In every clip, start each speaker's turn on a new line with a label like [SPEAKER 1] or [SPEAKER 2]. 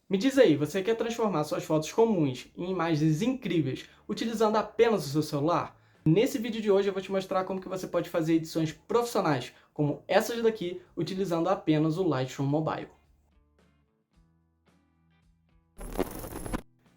[SPEAKER 1] Me diz aí, você quer transformar suas fotos comuns em imagens incríveis utilizando apenas o seu celular? Nesse vídeo de hoje eu vou te mostrar como que você pode fazer edições profissionais, como essas daqui, utilizando apenas o Lightroom Mobile.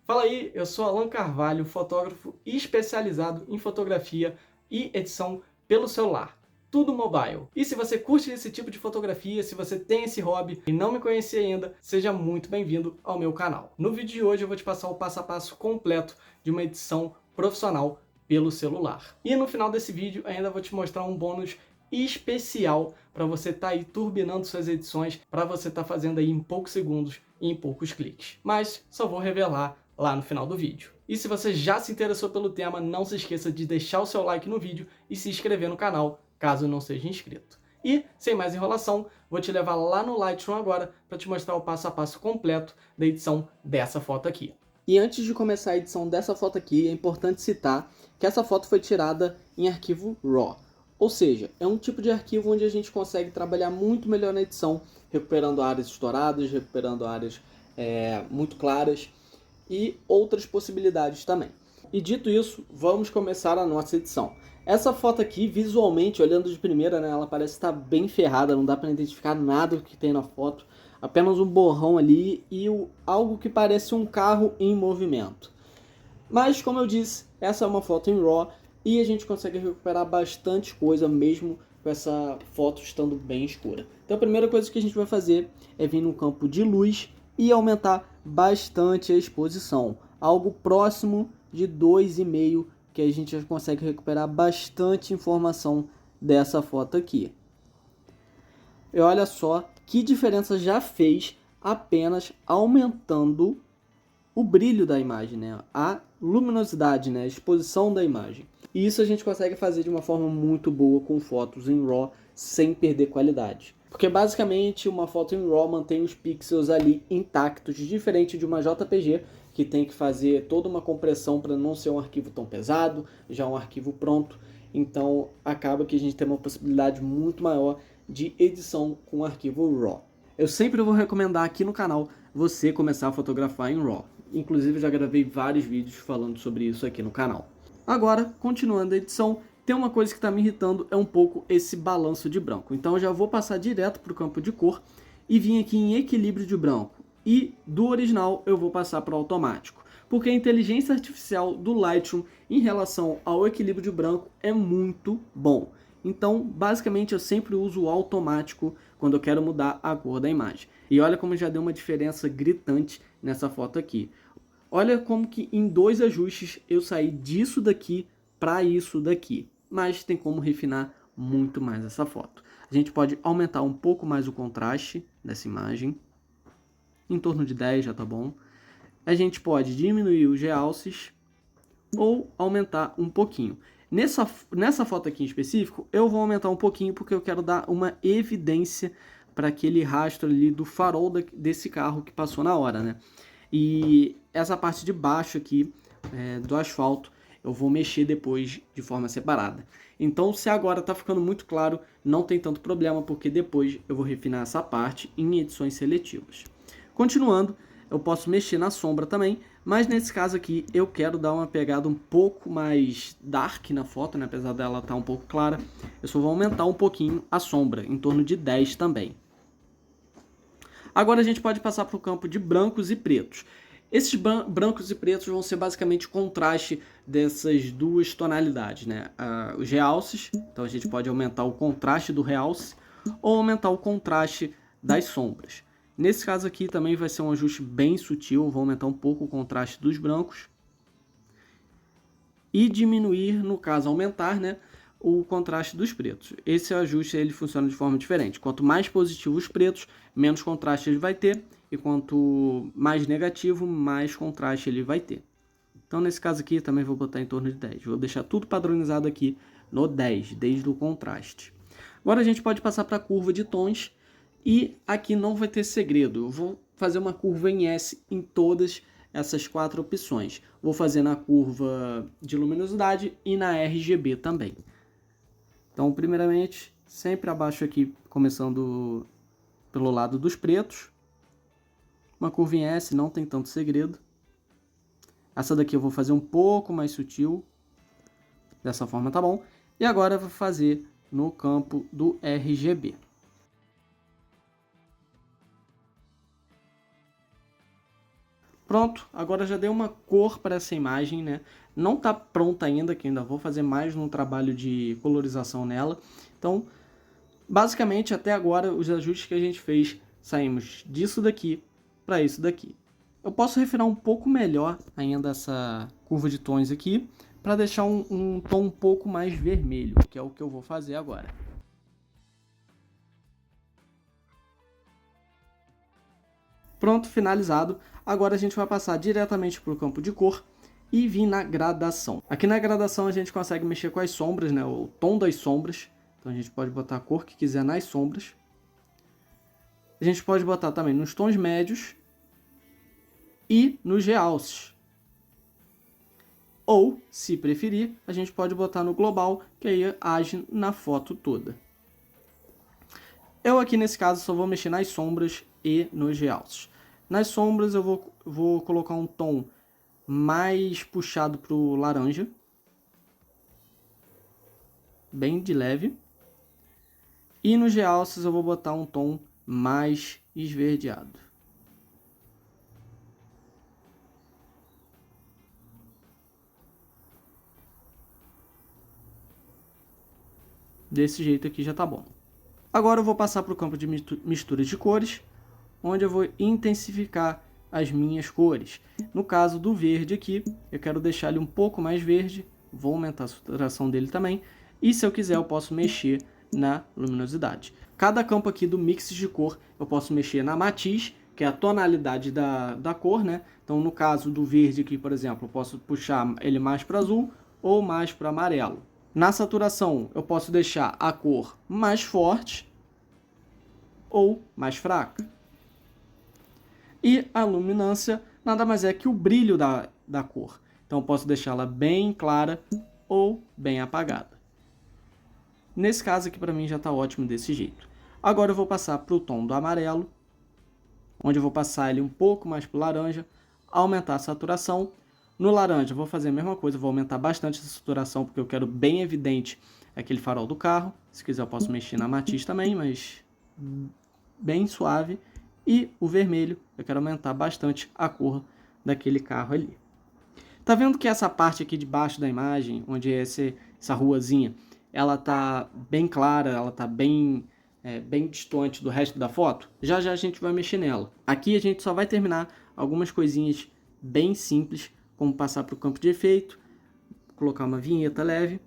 [SPEAKER 1] Fala aí, eu sou Alan Carvalho, fotógrafo especializado em fotografia e edição pelo celular. Tudo mobile. E se você curte esse tipo de fotografia, se você tem esse hobby e não me conhecia ainda, seja muito bem-vindo ao meu canal. No vídeo de hoje eu vou te passar o passo a passo completo de uma edição profissional pelo celular. E no final desse vídeo ainda vou te mostrar um bônus especial para você estar aí turbinando suas edições, para você estar fazendo aí em poucos segundos e em poucos cliques. Mas só vou revelar lá no final do vídeo. E se você já se interessou pelo tema, não se esqueça de deixar o seu like no vídeo e se inscrever no canal, caso não seja inscrito. E, sem mais enrolação, vou te levar lá no Lightroom agora para te mostrar o passo a passo completo da edição dessa foto aqui. E antes de começar a edição dessa foto aqui, é importante citar que essa foto foi tirada em arquivo RAW. Ou seja, é um tipo de arquivo onde a gente consegue trabalhar muito melhor na edição, recuperando áreas estouradas, recuperando áreas muito claras, e outras possibilidades também. E dito isso, vamos começar a nossa edição. Essa foto aqui, visualmente, olhando de primeira, né, ela parece estar bem ferrada, não dá para identificar nada do que tem na foto, apenas um borrão ali e algo que parece um carro em movimento. Mas, como eu disse, essa é uma foto em RAW e a gente consegue recuperar bastante coisa mesmo com essa foto estando bem escura. Então a primeira coisa que a gente vai fazer é vir no campo de luz e aumentar bastante a exposição, algo próximo de 2,5, que a gente já consegue recuperar bastante informação dessa foto aqui. E olha só que diferença já fez apenas aumentando o brilho da imagem, né? A luminosidade, né? A exposição da imagem. E isso a gente consegue fazer de uma forma muito boa com fotos em RAW sem perder qualidade. Porque basicamente uma foto em RAW mantém os pixels ali intactos, diferente de uma JPG que tem que fazer toda uma compressão para não ser um arquivo tão pesado, já um arquivo pronto. Então acaba que a gente tem uma possibilidade muito maior de edição com arquivo RAW. Eu sempre vou recomendar aqui no canal você começar a fotografar em RAW. Inclusive já gravei vários vídeos falando sobre isso aqui no canal. Agora, continuando a edição, tem uma coisa que está me irritando, é um pouco esse balanço de branco. Então eu já vou passar direto para o campo de cor e vim aqui em equilíbrio de branco. E do original eu vou passar para o automático. Porque a inteligência artificial do Lightroom em relação ao equilíbrio de branco é muito bom. Então, basicamente, eu sempre uso o automático quando eu quero mudar a cor da imagem. E olha como já deu uma diferença gritante nessa foto aqui. Olha como que em 2 ajustes eu saí disso daqui para isso daqui. Mas tem como refinar muito mais essa foto. A gente pode aumentar um pouco mais o contraste dessa imagem. Em torno de 10 já tá bom. A gente pode diminuir os realces ou aumentar um pouquinho. Nessa foto aqui em específico, eu vou aumentar um pouquinho porque eu quero dar uma evidência para aquele rastro ali do farol desse carro que passou na hora, né? E essa parte de baixo aqui do asfalto eu vou mexer depois de forma separada. Então, se agora está ficando muito claro, não tem tanto problema, porque depois eu vou refinar essa parte em edições seletivas. Continuando, eu posso mexer na sombra também, mas nesse caso aqui eu quero dar uma pegada um pouco mais dark na foto, né? Apesar dela estar um pouco clara, eu só vou aumentar um pouquinho a sombra, em torno de 10 também. Agora a gente pode passar para o campo de brancos e pretos. Esses brancos e pretos vão ser basicamente o contraste dessas duas tonalidades, né? Os realces, então a gente pode aumentar o contraste do realce ou aumentar o contraste das sombras. Nesse caso aqui também vai ser um ajuste bem sutil, vou aumentar um pouco o contraste dos brancos e diminuir, no caso aumentar, né, o contraste dos pretos. Esse ajuste ele funciona de forma diferente. Quanto mais positivo os pretos, menos contraste ele vai ter, e quanto mais negativo, mais contraste ele vai ter. Então nesse caso aqui também vou botar em torno de 10. Vou deixar tudo padronizado aqui no 10, desde o contraste. Agora a gente pode passar para a curva de tons. E aqui não vai ter segredo, eu vou fazer uma curva em S em todas essas 4 opções. Vou fazer na curva de luminosidade e na RGB também. Então, primeiramente, sempre abaixo aqui, começando pelo lado dos pretos. uma curva em S, não tem tanto segredo. Essa daqui eu vou fazer um pouco mais sutil. Dessa forma tá bom. E agora eu vou fazer no campo do RGB. Pronto, agora já dei uma cor para essa imagem, né? Não está pronta ainda, que ainda vou fazer mais um trabalho de colorização nela. Então, basicamente, até agora, os ajustes que a gente fez, saímos disso daqui para isso daqui. Eu posso refinar um pouco melhor ainda essa curva de tons aqui, para deixar um tom um pouco mais vermelho, que é o que eu vou fazer agora. Pronto, finalizado. Agora a gente vai passar diretamente para o campo de cor e vir na gradação. Aqui na gradação a gente consegue mexer com as sombras, né? O tom das sombras. Então a gente pode botar a cor que quiser nas sombras. A gente pode botar também nos tons médios e nos realces. Ou, se preferir, a gente pode botar no global, que aí age na foto toda. Eu aqui nesse caso só vou mexer nas sombras e nos realces. Nas sombras eu vou colocar um tom mais puxado para o laranja. Bem de leve. E nos realces eu vou botar um tom mais esverdeado. Desse jeito aqui já tá bom. Agora eu vou passar para o campo de misturas de cores, onde eu vou intensificar as minhas cores. No caso do verde aqui, eu quero deixar ele um pouco mais verde, vou aumentar a saturação dele também, e se eu quiser eu posso mexer na luminosidade. Cada campo aqui do mix de cor eu posso mexer na matiz, que é a tonalidade da cor, né? Então no caso do verde aqui, por exemplo, eu posso puxar ele mais para azul ou mais para amarelo. Na saturação, eu posso deixar a cor mais forte ou mais fraca. E a luminância nada mais é que o brilho da cor. Então, eu posso deixá-la bem clara ou bem apagada. Nesse caso aqui, para mim, já está ótimo desse jeito. Agora eu vou passar para o tom do amarelo, onde eu vou passar ele um pouco mais para o laranja, aumentar a saturação. No laranja, eu vou fazer a mesma coisa, vou aumentar bastante a saturação, porque eu quero bem evidente aquele farol do carro. Se quiser, eu posso mexer na matiz também, mas bem suave. E o vermelho, eu quero aumentar bastante a cor daquele carro ali. Tá vendo que essa parte aqui de baixo da imagem, onde é essa ruazinha, ela tá bem clara, ela tá bem distante do resto da foto? Já já a gente vai mexer nela. Aqui a gente só vai terminar algumas coisinhas bem simples, como passar para o campo de efeito, colocar uma vinheta leve.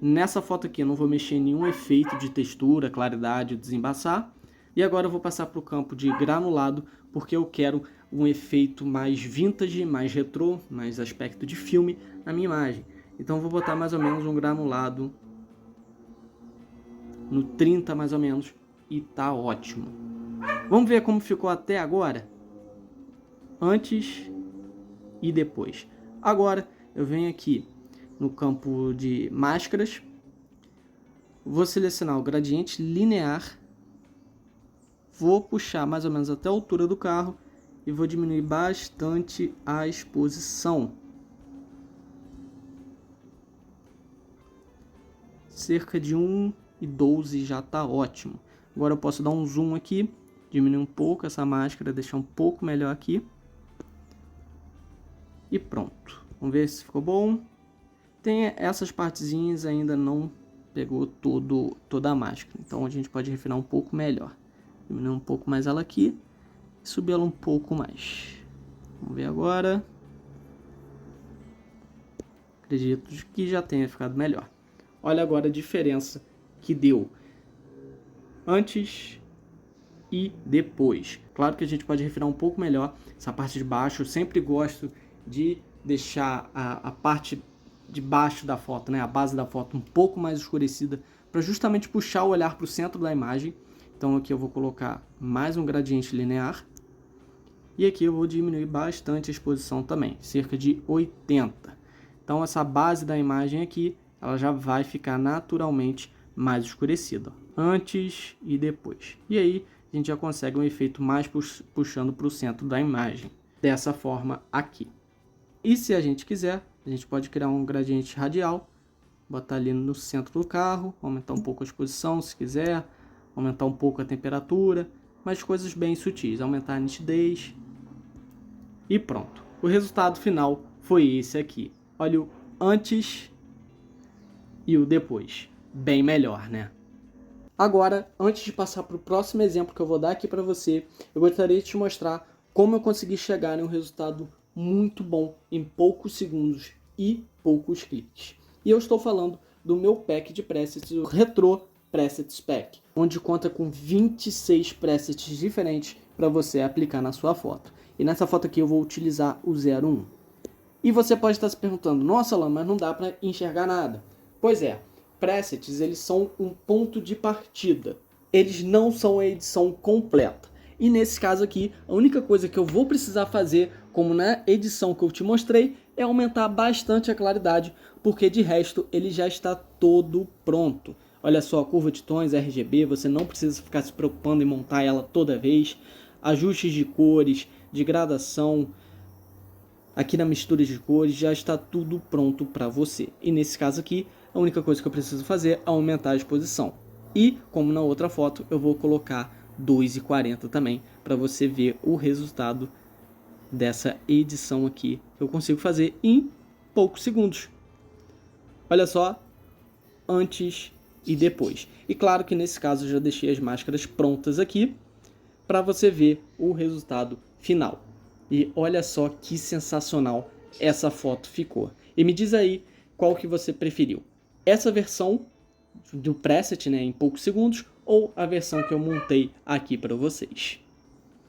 [SPEAKER 1] Nessa foto aqui eu não vou mexer em nenhum efeito de textura, claridade, desembaçar. E agora eu vou passar para o campo de granulado, porque eu quero um efeito mais vintage, mais retrô, mais aspecto de filme na minha imagem. Então eu vou botar mais ou menos um granulado no 30 mais ou menos, e tá ótimo. Vamos ver como ficou até agora? Antes e depois. Agora eu venho aqui no campo de máscaras, vou selecionar o gradiente linear, vou puxar mais ou menos até a altura do carro e vou diminuir bastante a exposição. Cerca de 1,12 já está ótimo. Agora eu posso dar um zoom aqui, diminuir um pouco essa máscara, deixar um pouco melhor aqui. E pronto. Vamos ver se ficou bom. Tem essas partezinhas ainda não pegou toda a máscara. Então a gente pode refinar um pouco melhor. Diminuir um pouco mais ela aqui e subir ela um pouco mais. Vamos ver agora. Acredito que já tenha ficado melhor. Olha agora a diferença que deu antes e depois. Claro que a gente pode refinar um pouco melhor essa parte de baixo. Eu sempre gosto de deixar a parte de baixo da foto, né, a base da foto um pouco mais escurecida, para justamente puxar o olhar para o centro da imagem. Então aqui eu vou colocar mais um gradiente linear. E aqui eu vou diminuir bastante a exposição também, cerca de 80. Então essa base da imagem aqui, ela já vai ficar naturalmente mais escurecida, antes e depois. E aí a gente já consegue um efeito mais puxando para o centro da imagem, dessa forma aqui. E se a gente quiser, a gente pode criar um gradiente radial, botar ali no centro do carro, aumentar um pouco a exposição se quiser, aumentar um pouco a temperatura, mas coisas bem sutis, aumentar a nitidez e pronto. O resultado final foi esse aqui. Olha o antes e o depois. Bem melhor, né? Agora, antes de passar para o próximo exemplo que eu vou dar aqui para você, eu gostaria de te mostrar como eu consegui chegar em um resultado muito bom em poucos segundos e poucos cliques. E eu estou falando do meu pack de presets, o Retro Presets Pack, onde conta com 26 presets diferentes para você aplicar na sua foto. E nessa foto aqui eu vou utilizar o 01. E você pode estar se perguntando, nossa, Alan, mas não dá para enxergar nada. Pois é, presets eles são um ponto de partida. Eles não são a edição completa. E nesse caso aqui, a única coisa que eu vou precisar fazer, como na edição que eu te mostrei, é aumentar bastante a claridade, porque de resto ele já está todo pronto. Olha só, a curva de tons RGB, você não precisa ficar se preocupando em montar ela toda vez. Ajustes de cores, de gradação, aqui na mistura de cores, já está tudo pronto para você. E nesse caso aqui, a única coisa que eu preciso fazer é aumentar a exposição. E, como na outra foto, eu vou colocar 2,40 também, para você ver o resultado dessa edição aqui. Eu consigo fazer em poucos segundos. Olha só, antes e depois. E claro que nesse caso eu já deixei as máscaras prontas aqui, para você ver o resultado final. E olha só que sensacional essa foto ficou. E me diz aí qual que você preferiu. Essa versão do preset, né, em poucos segundos, ou a versão que eu montei aqui para vocês.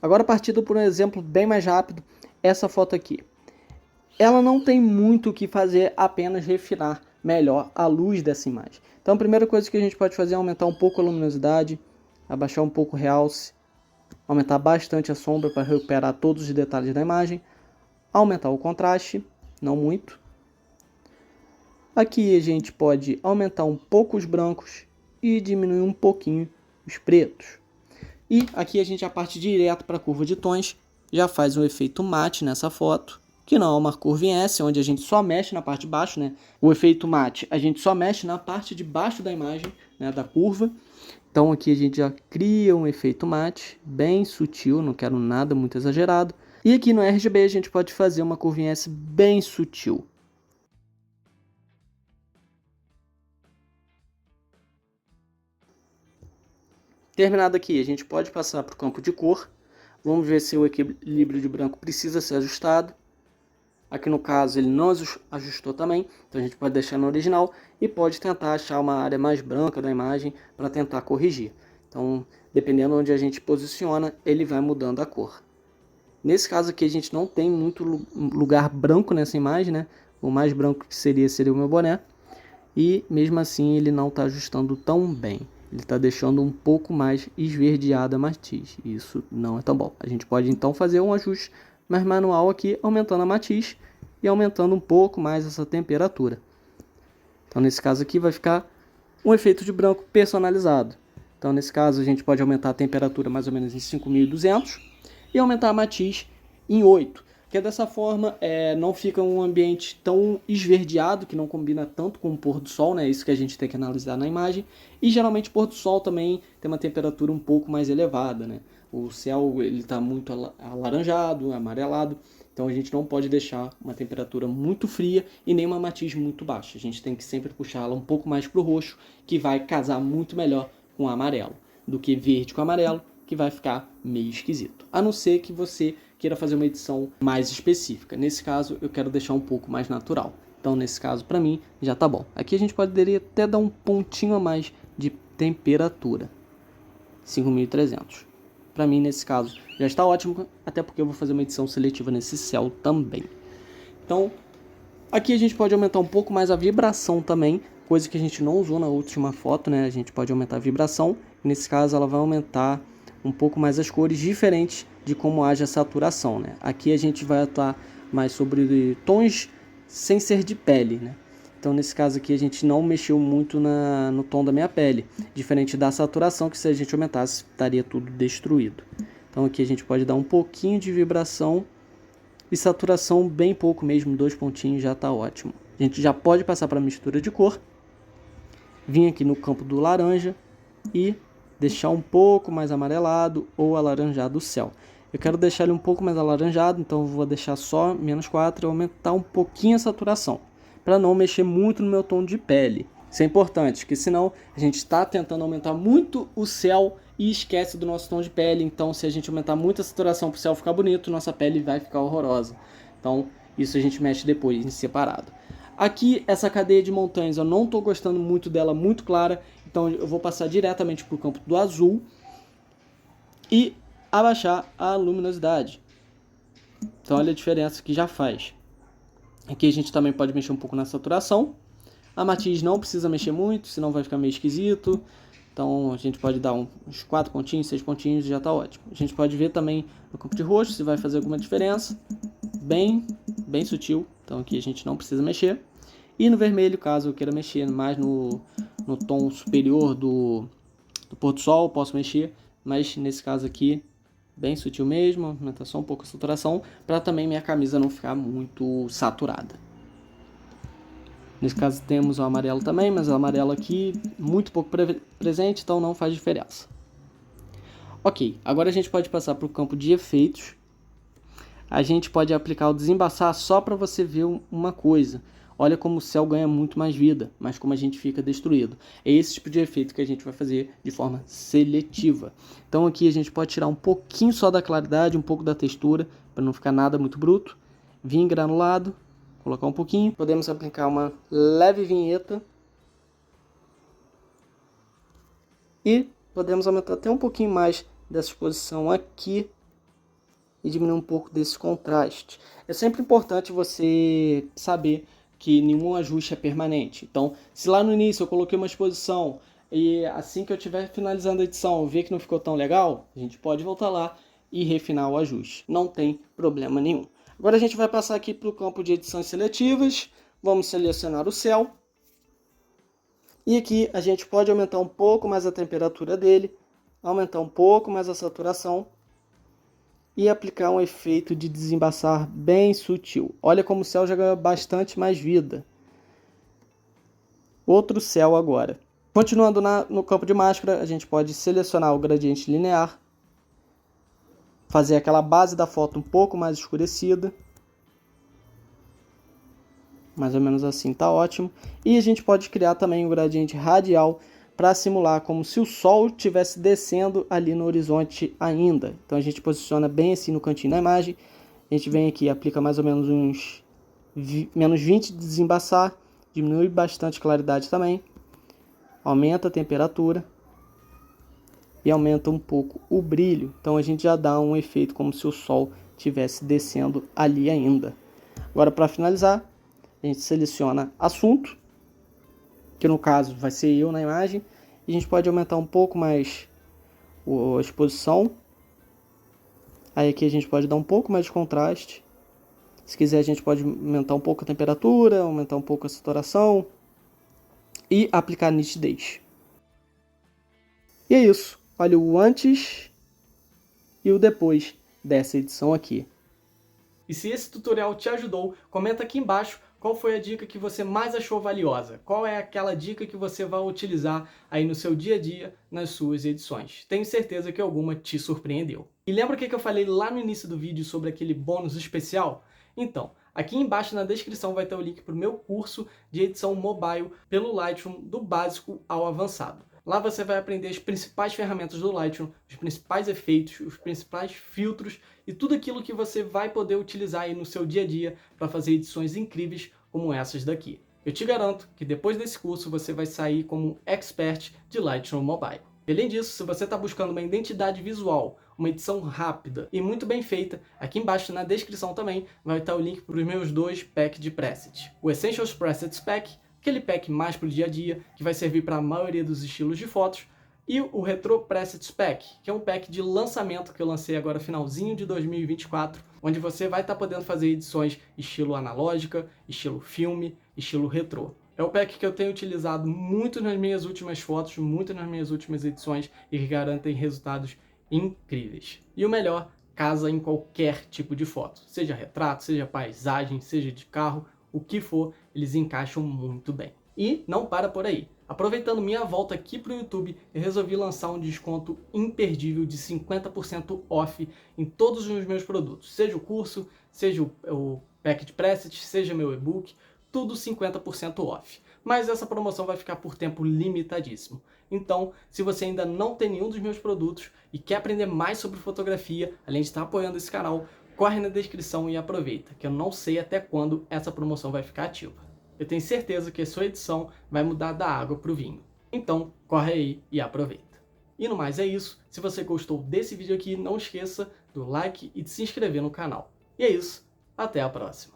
[SPEAKER 1] Agora, partindo por um exemplo bem mais rápido, essa foto aqui. Ela não tem muito o que fazer, apenas refinar melhor a luz dessa imagem. Então a primeira coisa que a gente pode fazer é aumentar um pouco a luminosidade, abaixar um pouco o realce, aumentar bastante a sombra para recuperar todos os detalhes da imagem, aumentar o contraste, não muito. Aqui a gente pode aumentar um pouco os brancos e diminuir um pouquinho os pretos. E aqui a gente já parte direto para a curva de tons, já faz um efeito mate nessa foto, que não é uma curva em S, onde a gente só mexe na parte de baixo, né? O efeito mate a gente só mexe na parte de baixo da imagem, né, da curva. Então aqui a gente já cria um efeito mate, bem sutil, não quero nada muito exagerado. E aqui no RGB a gente pode fazer uma curva em S bem sutil. Terminado aqui, a gente pode passar para o campo de cor. Vamos ver se o equilíbrio de branco precisa ser ajustado. Aqui no caso ele não ajustou também, então a gente pode deixar no original e pode tentar achar uma área mais branca da imagem para tentar corrigir. Então, dependendo onde a gente posiciona, ele vai mudando a cor. Nesse caso aqui a gente não tem muito lugar branco nessa imagem, né? O mais branco que seria o meu boné. E mesmo assim ele não está ajustando tão bem. Ele está deixando um pouco mais esverdeada a matiz. Isso não é tão bom. A gente pode então fazer um ajuste mais manual aqui, aumentando a matiz e aumentando um pouco mais essa temperatura. Então nesse caso aqui vai ficar um efeito de branco personalizado. Então nesse caso a gente pode aumentar a temperatura mais ou menos em 5200 e aumentar a matiz em 8. Porque dessa forma não fica um ambiente tão esverdeado, que não combina tanto com o pôr do sol, né? Isso que a gente tem que analisar na imagem. E geralmente o pôr do sol também tem uma temperatura um pouco mais elevada, né? O céu está muito alaranjado, amarelado, então a gente não pode deixar uma temperatura muito fria e nem uma matiz muito baixa. A gente tem que sempre puxá-la um pouco mais para o roxo, que vai casar muito melhor com o amarelo, do que verde com amarelo, que vai ficar meio esquisito. A não ser que você queira fazer uma edição mais específica. Nesse caso, eu quero deixar um pouco mais natural. Então, nesse caso, para mim, já tá bom. Aqui a gente poderia até dar um pontinho a mais de temperatura. 5.300. Para mim, nesse caso, já está ótimo, até porque eu vou fazer uma edição seletiva nesse céu também. Então, aqui a gente pode aumentar um pouco mais a vibração também, coisa que a gente não usou na última foto, né? A gente pode aumentar a vibração. Nesse caso, ela vai aumentar um pouco mais as cores, diferentes de como age a saturação, né? Aqui a gente vai atuar mais sobre tons sem ser de pele, né?
[SPEAKER 2] Então nesse caso aqui a gente não mexeu muito no tom da minha pele, diferente da saturação, que se a gente aumentasse estaria tudo destruído. Então aqui a gente pode dar um pouquinho de vibração e saturação bem pouco mesmo, 2 pontinhos já está ótimo. A gente já pode passar para a mistura de cor, vir aqui no campo do laranja e deixar um pouco mais amarelado ou alaranjado o céu. Eu quero deixar ele um pouco mais alaranjado, então eu vou deixar só -4 e aumentar um pouquinho a saturação, para não mexer muito no meu tom de pele. Isso é importante, porque senão a gente está tentando aumentar muito o céu e esquece do nosso tom de pele. Então se a gente aumentar muito a saturação para o céu ficar bonito, nossa pele vai ficar horrorosa. Então isso a gente mexe depois, em separado. Aqui essa cadeia de montanhas eu não estou gostando muito dela, muito clara. Então eu vou passar diretamente para o campo do azul e abaixar a luminosidade. Então olha a diferença que já faz. Aqui a gente também pode mexer um pouco na saturação. A matiz não precisa mexer muito, senão vai ficar meio esquisito. Então a gente pode dar uns 4 pontinhos, 6 pontinhos e já está ótimo. A gente pode ver também no campo de roxo se vai fazer alguma diferença. Bem sutil. Então aqui a gente não precisa mexer. E no vermelho, caso eu queira mexer mais no tom superior do pôr do sol, posso mexer. Mas nesse caso aqui, bem sutil mesmo, aumentar só um pouco a saturação, para também minha camisa não ficar muito saturada. Nesse caso temos o amarelo também, mas o amarelo aqui muito pouco presente, então não faz diferença. Ok, agora a gente pode passar para o campo de efeitos. A gente pode aplicar o desembaçar só para você ver uma coisa. Olha como o céu ganha muito mais vida, mas como a gente fica destruído. É esse tipo de efeito que a gente vai fazer de forma seletiva. Então aqui a gente pode tirar um pouquinho só da claridade, um pouco da textura, para não ficar nada muito bruto. Vir granulado, colocar um pouquinho. Podemos aplicar uma leve vinheta. E podemos aumentar até um pouquinho mais dessa exposição aqui e diminuir um pouco desse contraste. É sempre importante você saber que nenhum ajuste é permanente. Então, se lá no início eu coloquei uma exposição e assim que eu estiver finalizando a edição eu ver que não ficou tão legal, a gente pode voltar lá e refinar o ajuste. Não tem problema nenhum. Agora a gente vai passar aqui para o campo de edições seletivas. Vamos selecionar o céu. E aqui a gente pode aumentar um pouco mais a temperatura dele, aumentar um pouco mais a saturação e aplicar um efeito de desembaçar bem sutil. Olha como o céu já ganha bastante mais vida. Outro céu agora. Continuando no campo de máscara, a gente pode selecionar o gradiente linear, fazer aquela base da foto um pouco mais escurecida. Mais ou menos assim tá ótimo. E a gente pode criar também um gradiente radial para simular como se o sol estivesse descendo ali no horizonte ainda. Então a gente posiciona bem assim no cantinho da imagem. A gente vem aqui e aplica mais ou menos uns -20 de desembaçar. Diminui bastante a claridade também. Aumenta a temperatura. E aumenta um pouco o brilho. Então a gente já dá um efeito como se o sol estivesse descendo ali ainda. Agora para finalizar, a gente seleciona assunto, que no caso vai ser eu na imagem, e a gente pode aumentar um pouco mais a exposição. Aí aqui a gente pode dar um pouco mais de contraste. Se quiser a gente pode aumentar um pouco a temperatura, aumentar um pouco a saturação e aplicar nitidez. E é isso. Olha o antes e o depois dessa edição aqui.
[SPEAKER 1] E se esse tutorial te ajudou, comenta aqui embaixo qual foi a dica que você mais achou valiosa. Qual é aquela dica que você vai utilizar aí no seu dia a dia, nas suas edições. Tenho certeza que alguma te surpreendeu. E lembra o que eu falei lá no início do vídeo sobre aquele bônus especial? Então, aqui embaixo na descrição vai ter o link para o meu curso de edição mobile pelo Lightroom do básico ao avançado. Lá você vai aprender as principais ferramentas do Lightroom, os principais efeitos, os principais filtros e tudo aquilo que você vai poder utilizar aí no seu dia a dia para fazer edições incríveis como essas daqui. Eu te garanto que depois desse curso você vai sair como um expert de Lightroom Mobile. Além disso, se você está buscando uma identidade visual, uma edição rápida e muito bem feita, aqui embaixo na descrição também vai estar o link para os meus 2 packs de presets. O Essentials Presets Pack, aquele pack mais para o dia a dia, que vai servir para a maioria dos estilos de fotos, e o Retro Presets Pack, que é um pack de lançamento que eu lancei agora finalzinho de 2024, onde você vai estar podendo fazer edições estilo analógica, estilo filme, estilo retrô. É o pack que eu tenho utilizado muito nas minhas últimas fotos, muito nas minhas últimas edições e que garantem resultados incríveis. E o melhor, casa em qualquer tipo de foto, seja retrato, seja paisagem, seja de carro, o que for, eles encaixam muito bem. E não para por aí. Aproveitando minha volta aqui para o YouTube, eu resolvi lançar um desconto imperdível de 50% off em todos os meus produtos, seja o curso, seja o pack de presets, seja meu e-book, tudo 50% off. Mas essa promoção vai ficar por tempo limitadíssimo. Então, se você ainda não tem nenhum dos meus produtos e quer aprender mais sobre fotografia, além de estar apoiando esse canal, corre na descrição e aproveita, que eu não sei até quando essa promoção vai ficar ativa. Eu tenho certeza que a sua edição vai mudar da água para o vinho. Então, corre aí e aproveita. E no mais é isso. Se você gostou desse vídeo aqui, não esqueça do like e de se inscrever no canal. E é isso. Até a próxima.